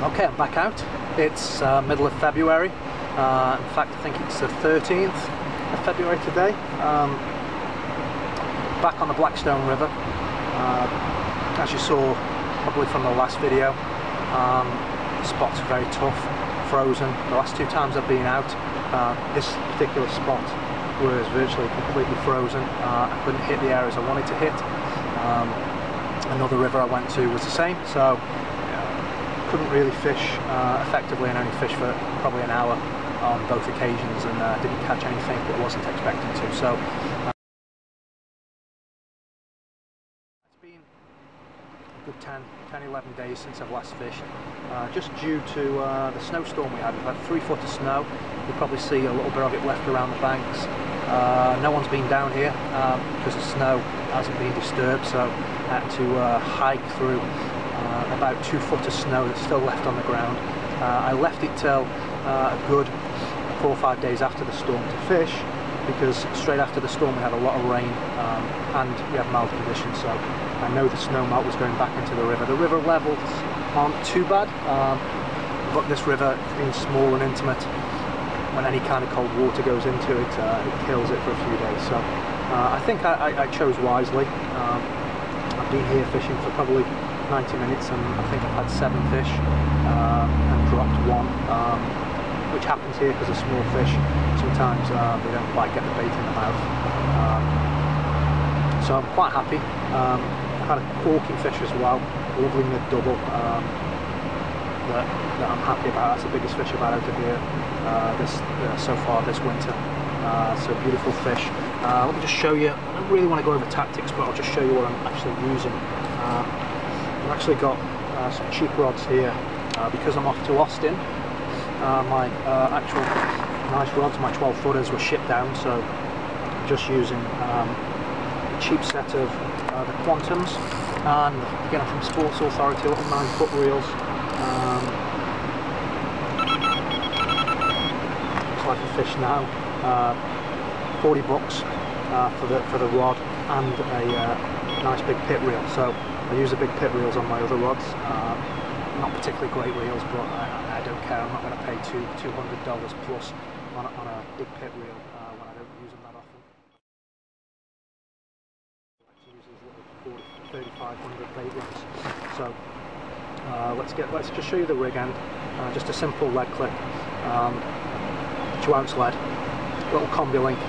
Okay, I'm back out. It's middle of February. In fact, I think it's the 13th of February today. Back on the Blackstone River. As you saw probably from the last video, the spots are very tough, frozen. The last two times I've been out, this particular spot was virtually completely frozen. I couldn't hit the areas I wanted to hit. Another river I went to was the same, so couldn't really fish effectively, and only fished for probably an hour on both occasions, and didn't catch anything that I wasn't expecting to. So it's been a good 10-11 days since I've last fished, just due to the snowstorm we had. We've had 3 foot of snow. You'll probably see a little bit of it left around the banks. No one's been down here because the snow hasn't been disturbed, so I had to hike through about 2 foot of snow that's still left on the ground. I left it till a good 4 or 5 days after the storm to fish, because straight after the storm we had a lot of rain and we had mild conditions, so I know the snow melt was going back into the river. The river levels aren't too bad, but this river, being small and intimate, when any kind of cold water goes into it, it kills it for a few days. So I think I chose wisely. I've been here fishing for probably 90 minutes, and I think I've had 7 fish and dropped 1, which happens here because of small fish. Sometimes they don't quite get the bait in the mouth. So I'm quite happy. I've had a corking fish as well, lovely mid-double, that I'm happy about. That's the biggest fish I've had out of here so far this winter. So beautiful fish. Let me just show you. I don't really want to go over tactics, but I'll just show you what I'm actually using. I've actually got some cheap rods here because I'm off to Austin. My actual nice rods, my 12 footers, were shipped down, so I'm just using a cheap set of the Quantums, and again from Sports Authority, little 9 foot reels. Looks like a fish now. 40 bucks for the rod and a nice big pit reel. So I use the big pit reels on my other rods. Not particularly great reels, but I don't care. I'm not going to pay $200 plus on a big pit reel when I don't use them that often. I like to use these little 3500 bait rods. So let's just show you the rig end. Just a simple lead clip, 2 ounce lead, little combi link,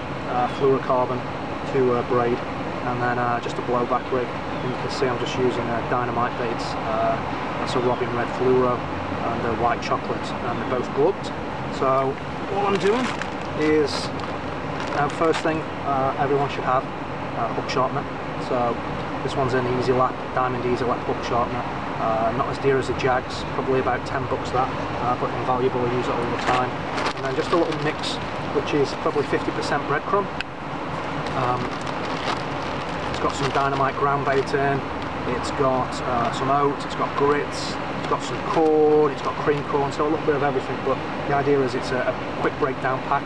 fluorocarbon to braid, and then just a blowback rig. And you can see I'm just using dynamite baits. That's a Robin Red Fluoro and a white chocolate, and they're both glubbed. So all I'm doing is, first thing, everyone should have a hook sharpener. So this one's an Easy Lap, Diamond Easy Lap hook sharpener. Not as dear as the Jags, probably about 10 bucks that, but invaluable. I use it all the time. And then just a little mix, which is probably 50% breadcrumb. It's got some dynamite ground bait in, it's got some oats, it's got grits, it's got some cord, it's got cream corn, so a little bit of everything. But the idea is it's a quick breakdown pack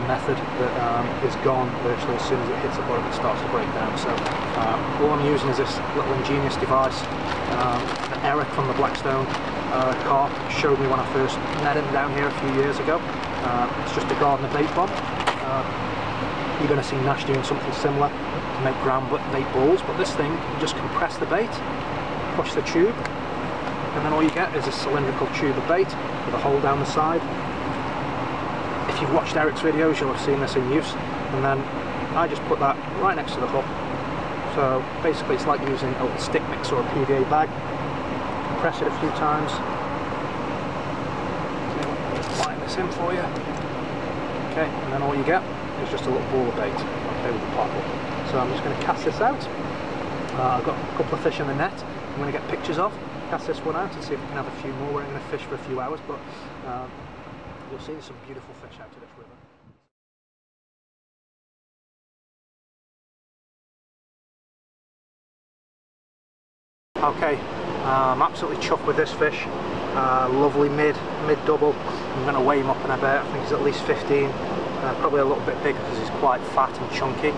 method that is gone virtually as soon as it hits the bottom. It starts to break down. So all I'm using is this little ingenious device that Eric from the Blackstone Carp showed me when I first met him down here a few years ago. It's just a Gardner bait bomb. You're going to see Nash doing something similar to make ground bait balls, but this thing, you just compress the bait, push the tube, and then all you get is a cylindrical tube of bait with a hole down the side. If you've watched Eric's videos, you'll have seen this in use, and then I just put that right next to the hook. So basically it's like using a little stick mix or a PVA bag. Press it a few times. Line this in for you. Okay, and then all you get is just a little ball of bait, okay, with the pot hook. So I'm just going to cast this out. I've got a couple of fish in the net I'm going to get pictures of. Cast this one out and see if we can have a few more. We're going to fish for a few hours, but you'll see some beautiful fish out of this river. Okay, I'm absolutely chuffed with this fish. Lovely mid-double. I'm going to weigh him up in a bit. I think he's at least 15. Probably a little bit bigger because he's quite fat and chunky.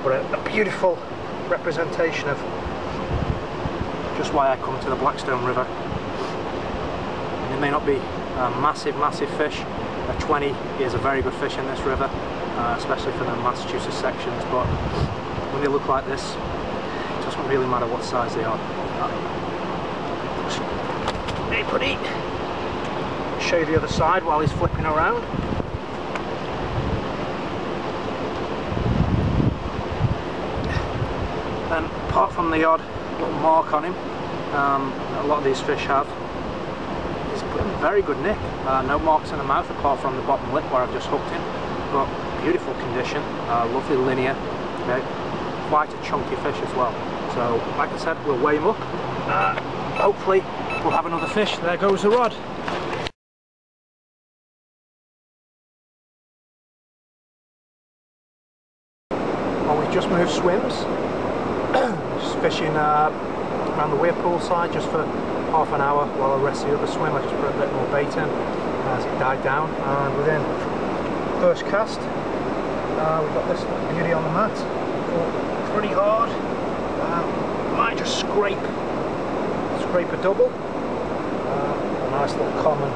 But a beautiful representation of just why I come to the Blackstone River. They may not be massive fish. A 20 is a very good fish in this river, especially for the Massachusetts sections, but when they look like this, it doesn't really matter what size they are. Hey buddy, show you the other side while he's flipping around. And apart from the odd little mark on him, a lot of these fish have, he's in very good nick. No marks in the mouth apart from the bottom lip where I've just hooked him, but beautiful condition, lovely linear, quite a chunky fish as well. So like I said, we'll weigh him up, hopefully we'll have another fish. There goes the rod. Well, we've just moved swims, just fishing around the weir pool side just for half an hour while I rest the other swim. I just put a bit more bait in as it died down, and within first cast we've got this beauty on the mat. Pretty hard, might just scrape a double. A nice little common.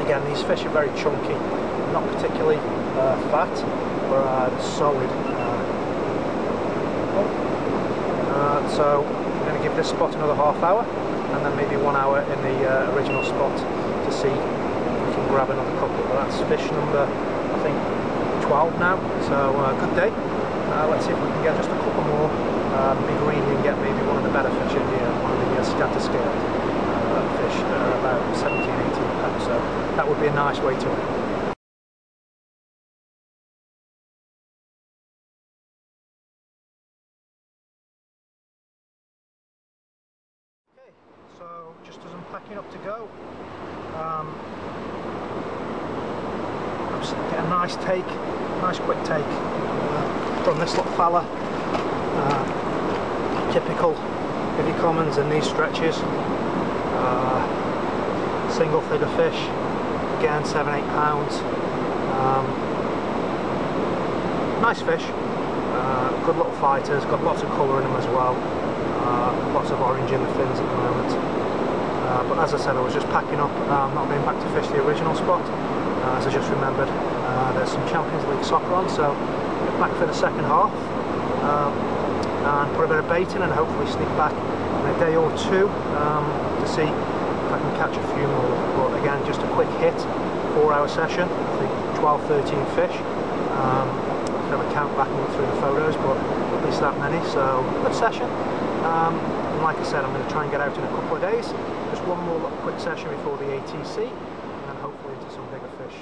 Again, these fish are very chunky, not particularly fat, but solid. So I'm going to give this spot another half hour, and then maybe 1 hour in the original spot to see if we can grab another couple. But that's fish number, I think, 12 now. So good day. Let's see if we can get just a couple more, be greedy and get maybe one of the better fish in here, one of the scatter scaled fish that are about 17-18 pounds. So that would be a nice way to end. So just as I'm packing up to go, I'm just get a nice take, nice quick take from this little fella. Typical heavy commons in these stretches. Single figure fish, again 7-8 pounds. Nice fish, good little fighters, got lots of colour in them as well. Lots of orange in the fins at the moment, but as I said, I was just packing up, not going back to fish the original spot, as I just remembered there's some Champions League soccer on, so get back for the second half and put a bit of bait in and hopefully sneak back in a day or two to see if I can catch a few more. But again, just a quick hit, 4-hour session, I think 12-13 fish. I'll have a count back and look through the photos, but at least that many, so good session. And like I said, I'm going to try and get out in a couple of days. Just one more quick session before the ATC, and then hopefully into some bigger fish.